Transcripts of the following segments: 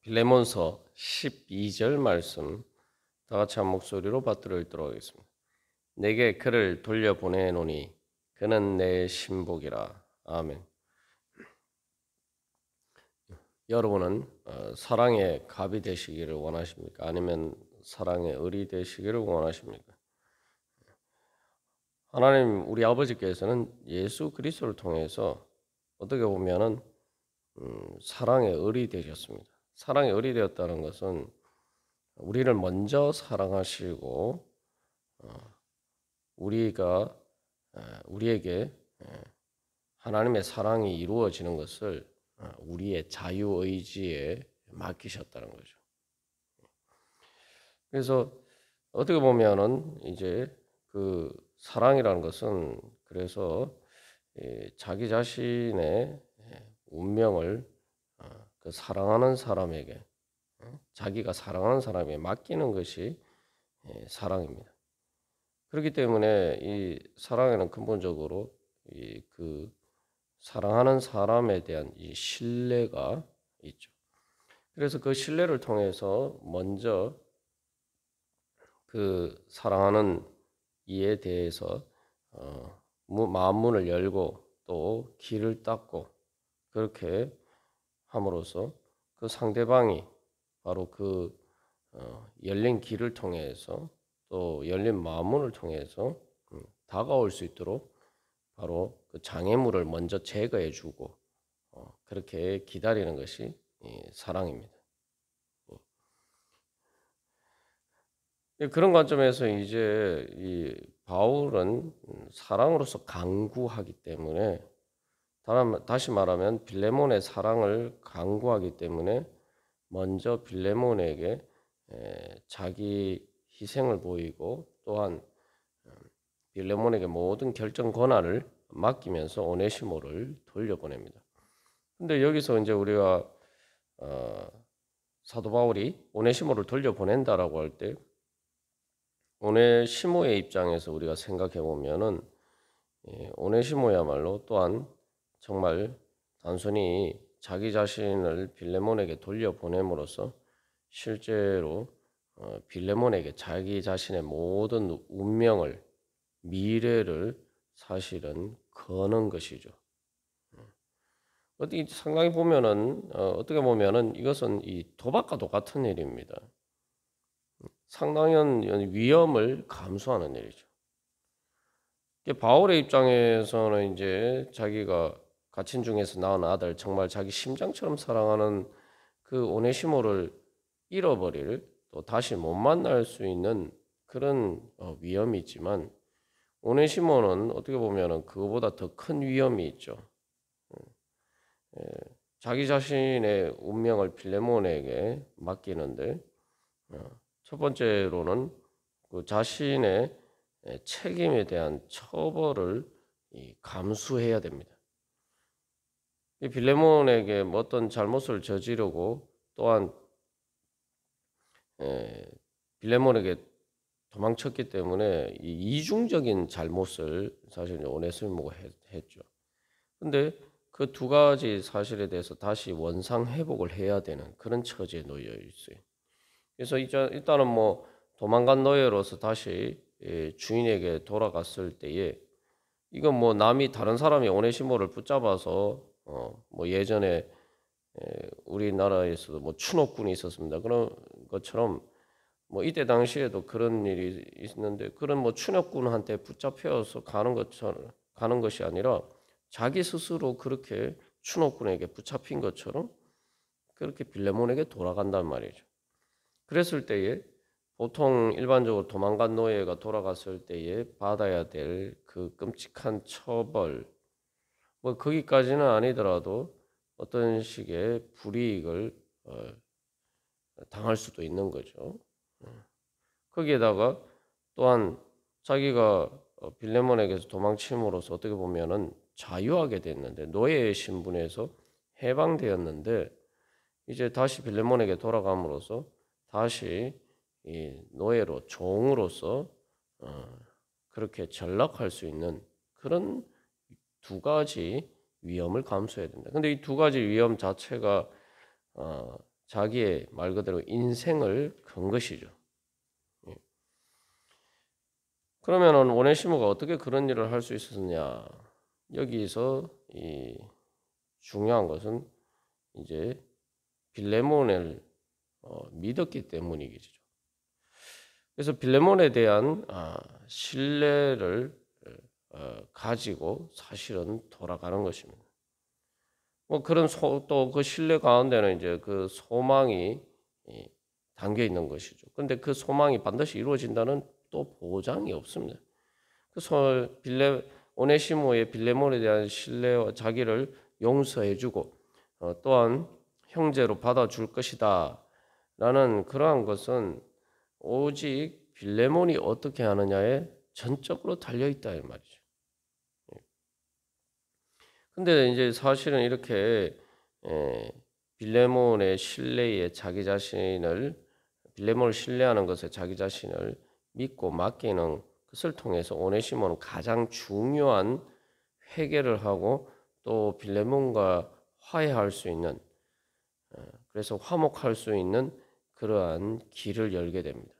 빌레몬서 12절 말씀 다 같이 한 목소리로 받들어 읽도록 하겠습니다. 내게 그를 돌려보내노니 그는 내 신복이라. 아멘. 여러분은 사랑의 갑이 되시기를 원하십니까? 아니면 사랑의 을이 되시기를 원하십니까? 하나님 우리 아버지께서는 예수 그리스도를 통해서 어떻게 보면은 사랑의 을이 되셨습니다. 사랑의 을이 되었다는 것은 우리를 먼저 사랑하시고 우리가 우리에게 하나님의 사랑이 이루어지는 것을 우리의 자유 의지에 맡기셨다는 거죠. 그래서 어떻게 보면은 이제 그 사랑이라는 것은 그래서 자기 자신의 운명을 그 사랑하는 사람에게 자기가 사랑하는 사람에게 맡기는 것이 사랑입니다. 그렇기 때문에 이 사랑에는 근본적으로 이 그 사랑하는 사람에 대한 이 신뢰가 있죠. 그래서 그 신뢰를 통해서 먼저 그 사랑하는 이에 대해서 마음 문을 열고 또 길을 닦고 그렇게 함으로써 그 상대방이 바로 그 열린 길을 통해서 또 열린 마음 문을 통해서 다가올 수 있도록 바로 그 장애물을 먼저 제거해 주고 그렇게 기다리는 것이 사랑입니다. 그런 관점에서 이제 이 바울은 사랑으로서 강구하기 때문에 다시 말하면 빌레몬의 사랑을 강구하기 때문에 먼저 빌레몬에게 자기 희생을 보이고 또한 빌레몬에게 모든 결정 권한을 맡기면서 오네시모를 돌려보냅니다. 근데 여기서 이제 우리가 사도 바울이 오네시모를 돌려보낸다라고 할 때 오네시모의 입장에서 우리가 생각해 보면은 오네시모야말로 또한 정말 단순히 자기 자신을 빌레몬에게 돌려보냄으로써 실제로 빌레몬에게 자기 자신의 모든 운명을 미래를 사실은 거는 것이죠. 어떻게 상당히 보면은 어떻게 보면은 이것은 이 도박과 똑같은 일입니다. 상당한 위험을 감수하는 일이죠. 바울의 입장에서는 이제 자기가 갇힌 중에서 낳은 아들 정말 자기 심장처럼 사랑하는 그 오네시모를 잃어버릴 또 다시 못 만날 수 있는 그런 위험이 있지만 오네시모는 어떻게 보면은 그거보다 더 큰 위험이 있죠. 자기 자신의 운명을 빌레몬에게 맡기는데 첫 번째로는 그 자신의 책임에 대한 처벌을 감수해야 됩니다. 이 빌레몬에게 뭐 어떤 잘못을 저지르고 또한 빌레몬에게 도망쳤기 때문에 이 이중적인 잘못을 사실 오네시모가 했죠. 근데 그 두 가지 사실에 대해서 다시 원상 회복을 해야 되는 그런 처지에 놓여 있어요. 그래서 일단은 뭐 도망간 노예로서 다시 주인에게 돌아갔을 때에 이건 뭐 남이 다른 사람이 오네시모를 붙잡아서 뭐 예전에 우리나라에서도 뭐 추노꾼이 있었습니다. 그런 것처럼 뭐 이때 당시에도 그런 일이 있는데 그런 뭐 추노꾼한테 붙잡혀서 가는 것이 아니라 자기 스스로 그렇게 추노꾼에게 붙잡힌 것처럼 그렇게 빌레몬에게 돌아간단 말이죠. 그랬을 때에 보통 일반적으로 도망간 노예가 돌아갔을 때에 받아야 될 그 끔찍한 처벌, 뭐 거기까지는 아니더라도 어떤 식의 불이익을 당할 수도 있는 거죠. 거기에다가 또한 자기가 빌레몬에게서 도망침으로써 어떻게 보면은 자유하게 됐는데 노예의 신분에서 해방되었는데 이제 다시 빌레몬에게 돌아감으로써 다시 이 노예로 종으로서 그렇게 전락할 수 있는 그런 두 가지 위험을 감수해야 된다. 근데 이 두 가지 위험 자체가 자기의 말 그대로 인생을 건 것이죠. 예. 그러면은 오네시모가 어떻게 그런 일을 할 수 있었느냐? 여기서 이 중요한 것은 이제 빌레몬을 믿었기 때문이겠죠. 그래서 빌레몬에 대한 신뢰를 가지고 사실은 돌아가는 것입니다. 뭐 그런 또 그 신뢰 가운데는 이제 그 소망이 담겨 있는 것이죠. 그런데 그 소망이 반드시 이루어진다는 또 보장이 없습니다. 오네시모의 빌레몬에 대한 신뢰와 자기를 용서해주고 또한 형제로 받아줄 것이다 라는 그러한 것은 오직 빌레몬이 어떻게 하느냐에 전적으로 달려있다 이 말이죠. 근데 이제 사실은 이렇게 빌레몬의 신뢰에 빌레몬을 신뢰하는 것에 자기 자신을 믿고 맡기는 것을 통해서 오네시모는 가장 중요한 회개를 하고 또 빌레몬과 화해할 수 있는 그래서 화목할 수 있는 그러한 길을 열게 됩니다.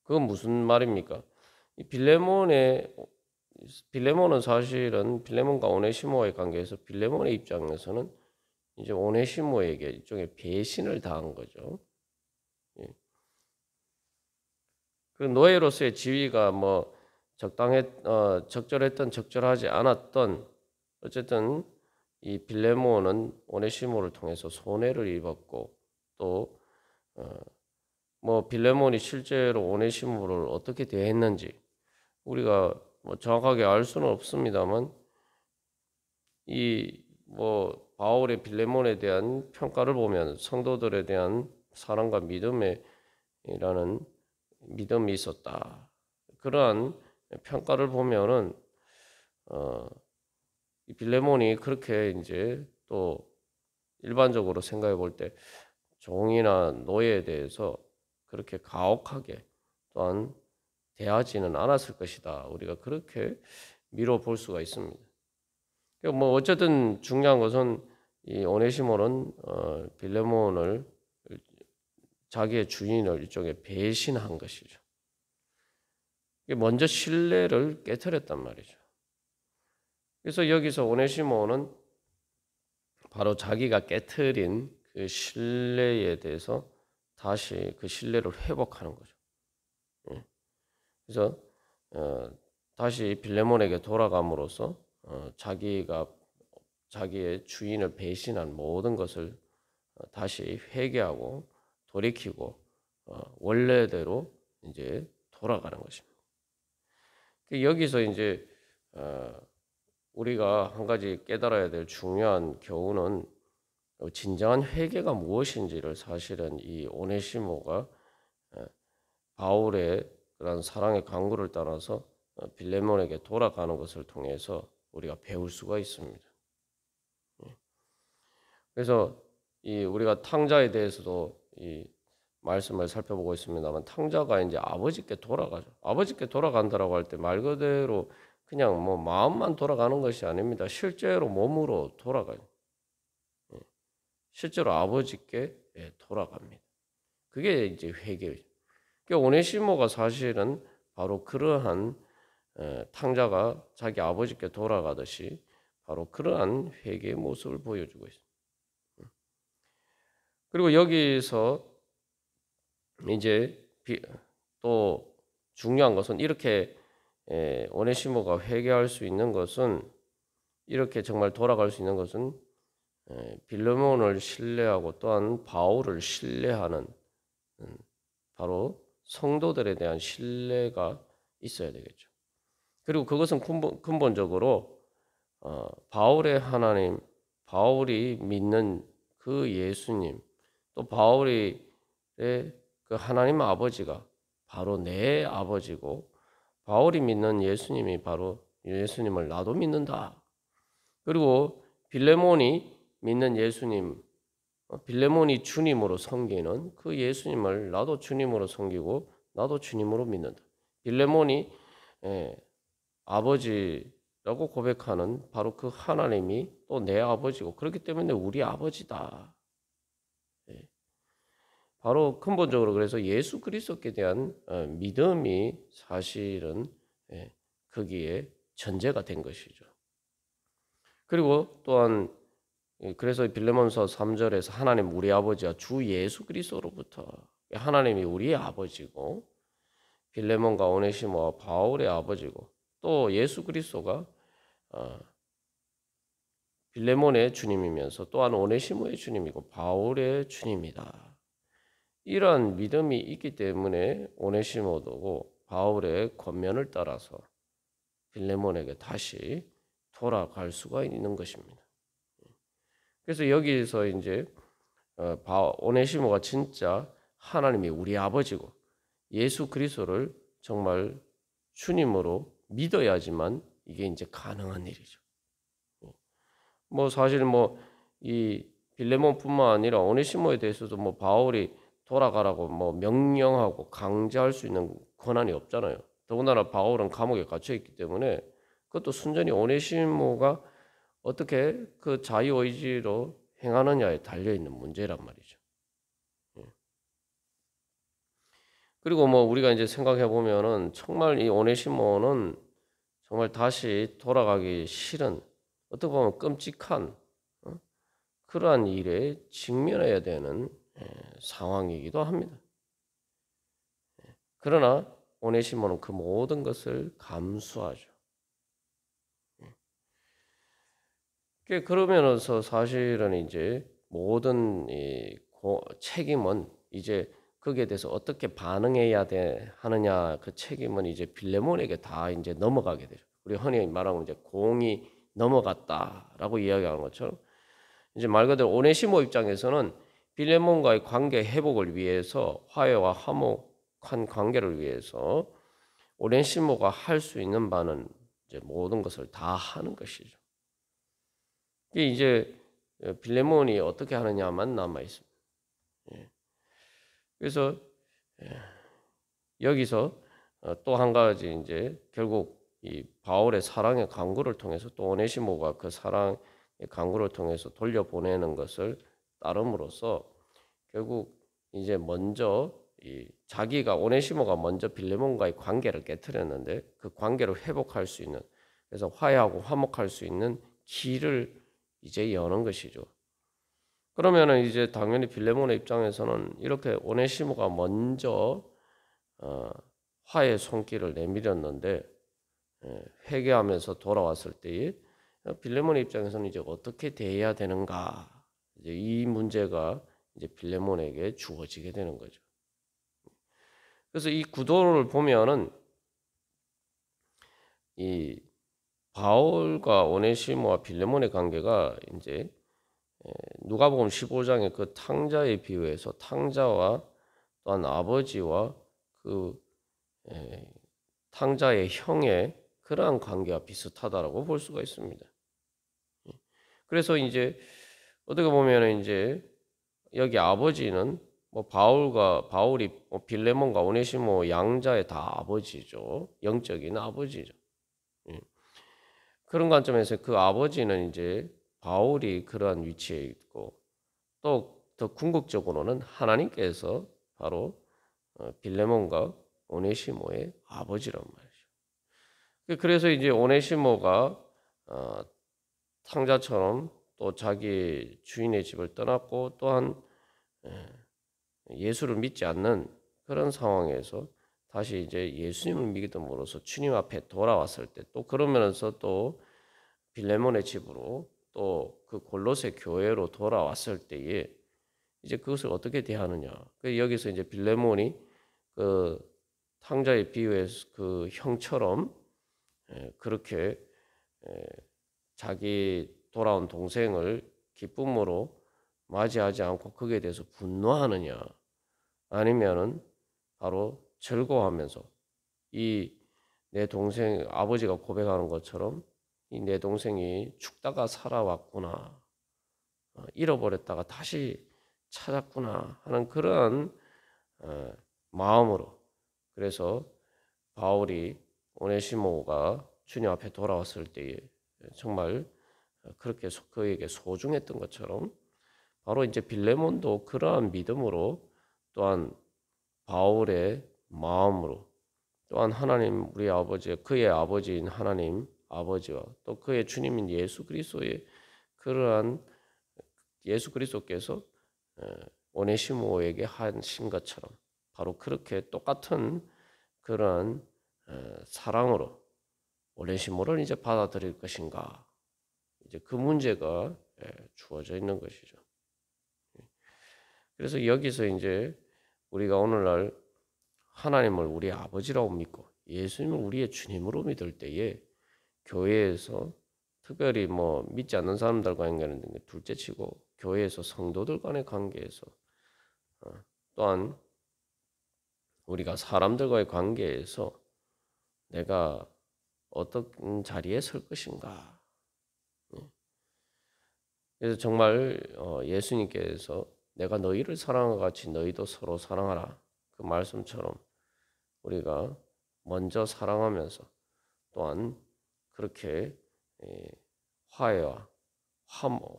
그건 무슨 말입니까? 이 빌레몬은 사실은 빌레몬과 오네시모의 관계에서 빌레몬의 입장에서는 이제 오네시모에게 일종의 배신을 당한 거죠. 예. 그 노예로서의 지위가 뭐 적절했던 적절하지 않았던 어쨌든 이 빌레몬은 오네시모를 통해서 손해를 입었고 또 뭐 빌레몬이 실제로 오네시모를 어떻게 대했는지 우리가 뭐 정확하게 알 수는 없습니다만 이 뭐 바울의 빌레몬에 대한 평가를 보면 성도들에 대한 사랑과 믿음이 있었다. 그러한 평가를 보면은 이 빌레몬이 그렇게 이제 또 일반적으로 생각해 볼 때 종이나 노예에 대해서 그렇게 가혹하게 또한 대하지는 않았을 것이다. 우리가 그렇게 미뤄 볼 수가 있습니다. 뭐 어쨌든 중요한 것은 이 오네시모는 빌레몬을 자기의 주인을 일종의 배신한 것이죠. 먼저 신뢰를 깨뜨렸단 말이죠. 그래서 여기서 오네시모는 바로 자기가 깨뜨린 그 신뢰에 대해서 다시 그 신뢰를 회복하는 거죠. 그래서 다시 빌레몬에게 돌아감으로써 자기의 주인을 배신한 모든 것을 다시 회개하고 돌이키고 원래대로 이제 돌아가는 것입니다. 여기서 이제 우리가 한 가지 깨달아야 될 중요한 교훈은 진정한 회개가 무엇인지를 사실은 이 오네시모가 바울의 그런 사랑의 강구를 따라서 빌레몬에게 돌아가는 것을 통해서 우리가 배울 수가 있습니다. 그래서 우리가 탕자에 대해서도 이 말씀을 살펴보고 있습니다만 탕자가 이제 아버지께 돌아가죠. 아버지께 돌아간다라고 할 때 말 그대로 그냥 뭐 마음만 돌아가는 것이 아닙니다. 실제로 몸으로 돌아가요. 실제로 아버지께 돌아갑니다. 그게 이제 회개죠. 그러니까 오네시모가 사실은 바로 그러한 탕자가 자기 아버지께 돌아가듯이 바로 그러한 회개의 모습을 보여주고 있습니다. 그리고 여기서 이제 또 중요한 것은 이렇게 오네시모가 회개할 수 있는 것은 이렇게 정말 돌아갈 수 있는 것은 빌레몬을 신뢰하고 또한 바울을 신뢰하는 바로 성도들에 대한 신뢰가 있어야 되겠죠. 그리고 그것은 근본적으로 바울의 하나님, 바울이 믿는 그 예수님, 또 바울의 그 하나님 아버지가 바로 내 아버지고 바울이 믿는 예수님이 바로 예수님을 나도 믿는다. 그리고 빌레몬이 믿는 예수님, 빌레몬이 주님으로 섬기는 그 예수님을 나도 주님으로 섬기고 나도 주님으로 믿는다. 빌레몬이 아버지라고 고백하는 바로 그 하나님이 또 내 아버지고 그렇기 때문에 우리 아버지다. 바로 근본적으로 그래서 예수 그리스도께 대한 믿음이 사실은 거기에 전제가 된 것이죠. 그리고 또한 그래서 빌레몬서 3절에서 하나님 우리 아버지와 주 예수 그리스도로부터 하나님이 우리의 아버지고 빌레몬과 오네시모와 바울의 아버지고 또 예수 그리스도가 빌레몬의 주님이면서 또한 오네시모의 주님이고 바울의 주님이다. 이러한 믿음이 있기 때문에 오네시모도 바울의 권면을 따라서 빌레몬에게 다시 돌아갈 수가 있는 것입니다. 그래서 여기서 이제 오네시모가 진짜 하나님이 우리 아버지고 예수 그리스도를 정말 주님으로 믿어야지만 이게 이제 가능한 일이죠. 뭐 사실 뭐 이 빌레몬뿐만 아니라 오네시모에 대해서도 뭐 바울이 돌아가라고 뭐 명령하고 강제할 수 있는 권한이 없잖아요. 더군다나 바울은 감옥에 갇혀 있기 때문에 그것도 순전히 오네시모가 어떻게 그 자유 의지로 행하느냐에 달려 있는 문제란 말이죠. 그리고 뭐 우리가 이제 생각해 보면은 정말 이 오네시모는 정말 다시 돌아가기 싫은 어떻게 보면 끔찍한 그러한 일에 직면해야 되는 상황이기도 합니다. 그러나 오네시모는 그 모든 것을 감수하죠. 그러면서 사실은 이제 모든 이 책임은 이제 거기에 대해서 어떻게 반응해야 하느냐 그 책임은 이제 빌레몬에게 다 이제 넘어가게 되죠. 우리 흔히 말하면 이제 공이 넘어갔다라고 이야기하는 것처럼 이제 말 그대로 오네시모 입장에서는 빌레몬과의 관계 회복을 위해서 화해와 화목한 관계를 위해서 오네시모가 할 수 있는 바는 이제 모든 것을 다 하는 것이죠. 이게 이제 빌레몬이 어떻게 하느냐만 남아 있습니다. 그래서 여기서 또 한 가지 이제 결국 이 바울의 사랑의 강구를 통해서 또 오네시모가 그 사랑의 강구를 통해서 돌려보내는 것을 따름으로써 결국 이제 먼저 이 자기가 오네시모가 먼저 빌레몬과의 관계를 깨뜨렸는데 그 관계를 회복할 수 있는 그래서 화해하고 화목할 수 있는 길을 이제 여는 것이죠. 그러면은 이제 당연히 빌레몬의 입장에서는 이렇게 오네시모가 먼저 화해의 손길을 내밀었는데 회개하면서 돌아왔을 때에 빌레몬의 입장에서는 이제 어떻게 대해야 되는가 이제 이 문제가 이제 빌레몬에게 주어지게 되는 거죠. 그래서 이 구도를 보면은 이 바울과 오네시모와 빌레몬의 관계가 이제 누가복음 15장의 그 탕자에 비유해서 탕자와 또한 아버지와 그 탕자의 형의 그러한 관계와 비슷하다라고 볼 수가 있습니다. 그래서 이제 어떻게 보면 이제 여기 아버지는 뭐 바울이 빌레몬과 오네시모 양자의 다 아버지죠. 영적인 아버지죠. 그런 관점에서 그 아버지는 이제 바울이 그러한 위치에 있고 또 더 궁극적으로는 하나님께서 바로 빌레몬과 오네시모의 아버지란 말이죠. 그래서 이제 오네시모가 탕자처럼 또 자기 주인의 집을 떠났고 또한 예수를 믿지 않는 그런 상황에서 다시 이제 예수님을 믿음으로써 주님 앞에 돌아왔을 때 또 그러면서 또 빌레몬의 집으로 또 그 골로새 교회로 돌아왔을 때에 이제 그것을 어떻게 대하느냐. 여기서 이제 빌레몬이 그 탕자의 비유에서 그 형처럼 그렇게 자기 돌아온 동생을 기쁨으로 맞이하지 않고 거기에 대해서 분노하느냐 아니면은 바로 즐거워하면서 이 내 동생 아버지가 고백하는 것처럼 이 내 동생이 죽다가 살아왔구나 잃어버렸다가 다시 찾았구나 하는 그런 마음으로 그래서 바울이 오네시모가 주님 앞에 돌아왔을 때에 정말 그렇게 그에게 소중했던 것처럼 바로 이제 빌레몬도 그러한 믿음으로 또한 바울의 마음으로, 또한 하나님 우리 아버지, 그의 아버지인 하나님 아버지와 또 그의 주님인 예수 그리스도의 그러한 예수 그리스도께서 오네시모에게 하신 것처럼 바로 그렇게 똑같은 그런 사랑으로 오네시모를 이제 받아들일 것인가, 이제 그 문제가 주어져 있는 것이죠. 그래서 여기서 이제 우리가 오늘날 하나님을 우리 아버지라고 믿고 예수님을 우리의 주님으로 믿을 때에 교회에서 특별히 뭐 믿지 않는 사람들과의 관계는 둘째치고 교회에서 성도들 간의 관계에서 또한 우리가 사람들과의 관계에서 내가 어떤 자리에 설 것인가. 그래서 정말 예수님께서 내가 너희를 사랑한 것 같이 너희도 서로 사랑하라, 그 말씀처럼 우리가 먼저 사랑하면서 또한 그렇게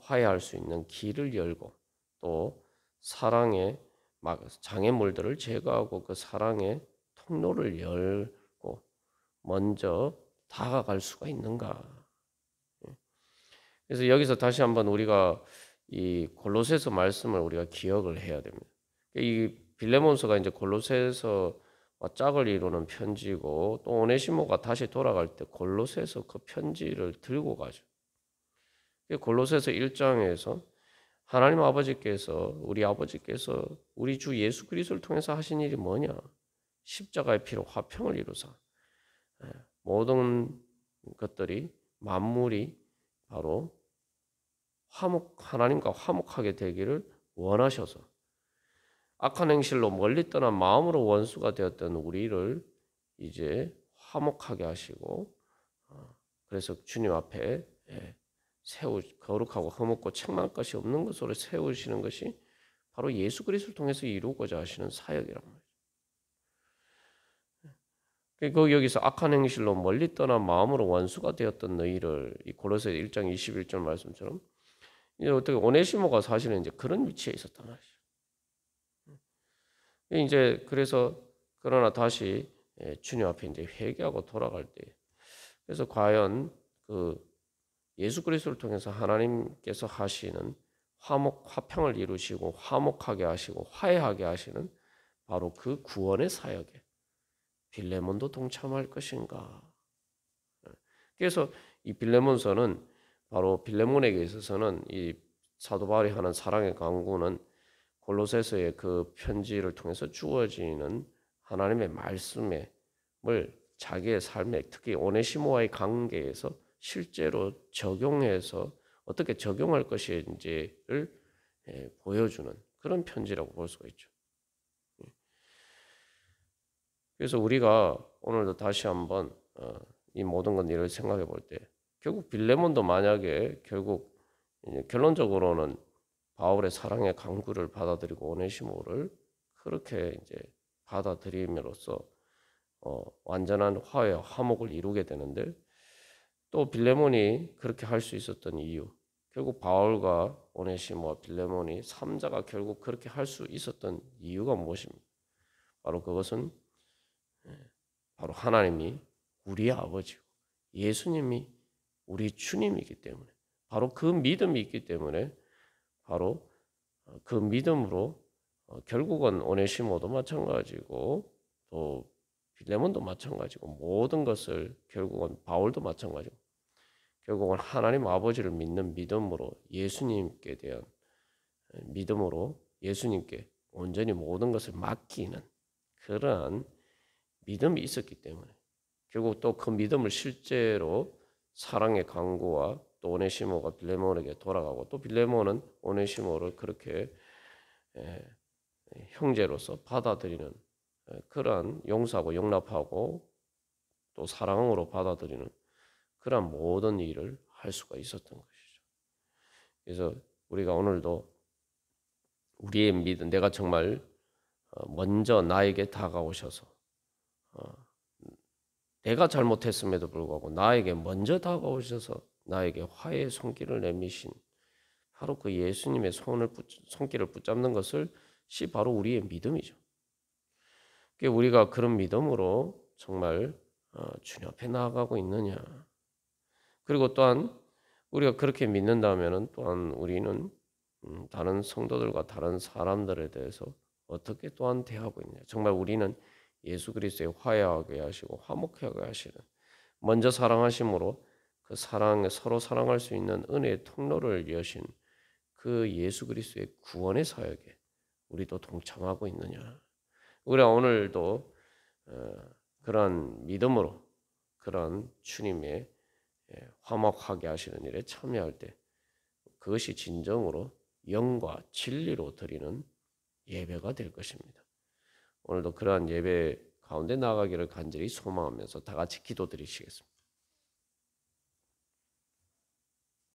화해할 수 있는 길을 열고 또 사랑의 장애물들을 제거하고 그 사랑의 통로를 열고 먼저 다가갈 수가 있는가. 그래서 여기서 다시 한번 우리가 이 골로새서 말씀을 우리가 기억을 해야 됩니다. 이 빌레몬서가 이제 골로새서 짝을 이루는 편지고 또 오네시모가 다시 돌아갈 때 골로새서 그 편지를 들고 가죠. 골로새서 1장에서 하나님 아버지께서 우리 주 예수 그리스도를 통해서 하신 일이 뭐냐? 십자가의 피로 화평을 이루사 모든 것들이 만물이 바로 하나님과 화목하게 되기를 원하셔서 악한 행실로 멀리 떠난 마음으로 원수가 되었던 우리를 이제 화목하게 하시고 그래서 주님 앞에 거룩하고 흠없고 책망할 것이 없는 것으로 세우시는 것이 바로 예수 그리스도를 통해서 이루고자 하시는 사역이란 말이죠. 그 여기서 악한 행실로 멀리 떠난 마음으로 원수가 되었던 너희를 이 골로새 1장 21절 말씀처럼 이제 어떻게 오네시모가 사실은 이제 그런 위치에 있었단 말이죠. 이제 그래서 그러나 다시 주님 앞에 이제 회개하고 돌아갈 때 그래서 과연 그 예수 그리스도를 통해서 하나님께서 하시는 화평을 이루시고 화목하게 하시고 화해하게 하시는 바로 그 구원의 사역에 빌레몬도 동참할 것인가. 그래서 이 빌레몬서는 바로 빌레몬에게 있어서는 이 사도 바울이 하는 사랑의 강구는 골로새서의 그 편지를 통해서 주어지는 하나님의 말씀을 자기의 삶에 특히 오네시모와의 관계에서 실제로 적용해서 어떻게 적용할 것인지를 보여주는 그런 편지라고 볼 수가 있죠. 그래서 우리가 오늘도 다시 한번 이 모든 것 일을 생각해 볼 때 결국 빌레몬도 만약에 결국 결론적으로는 바울의 사랑의 강구를 받아들이고 오네시모를 그렇게 이제 받아들임으로써 완전한 화해와 화목을 이루게 되는데 또 빌레몬이 그렇게 할 수 있었던 이유 결국 바울과 오네시모와 빌레몬이 3자가 결국 그렇게 할 수 있었던 이유가 무엇입니까? 바로 그것은 바로 하나님이 우리의 아버지고 예수님이 우리 주님이기 때문에 바로 그 믿음이 있기 때문에 바로 그 믿음으로 결국은 오네시모도 마찬가지고 또 빌레몬도 마찬가지고 모든 것을 결국은 바울도 마찬가지고 결국은 하나님 아버지를 믿는 믿음으로 예수님께 대한 믿음으로 예수님께 온전히 모든 것을 맡기는 그러한 믿음이 있었기 때문에 결국 또 그 믿음을 실제로 사랑의 강구와 또 오네시모가 빌레몬에게 돌아가고 또 빌레몬은 오네시모를 그렇게 형제로서 받아들이는 그러한 용서하고 용납하고 또 사랑으로 받아들이는 그러한 모든 일을 할 수가 있었던 것이죠. 그래서 우리가 오늘도 우리의 믿음, 내가 정말 먼저 나에게 다가오셔서 내가 잘못했음에도 불구하고 나에게 먼저 다가오셔서 나에게 화해의 손길을 내미신 바로 그 예수님의 손길을 붙잡는 것을 바로 우리의 믿음이죠. 우리가 그런 믿음으로 정말 주님 앞에 나아가고 있느냐. 그리고 또한 우리가 그렇게 믿는다면은 또한 우리는 다른 성도들과 다른 사람들에 대해서 어떻게 또한 대하고 있느냐. 정말 우리는 예수 그리스도의 화해하게 하시고 화목하게 하시는 먼저 사랑하심으로 그 사랑 서로 사랑할 수 있는 은혜의 통로를 여신 그 예수 그리스도의 구원의 사역에 우리도 동참하고 있느냐. 우리가 오늘도 그러한 믿음으로 그러한 주님의 화목하게 하시는 일에 참여할 때 그것이 진정으로 영과 진리로 드리는 예배가 될 것입니다. 오늘도 그러한 예배 가운데 나가기를 간절히 소망하면서 다 같이 기도드리시겠습니다.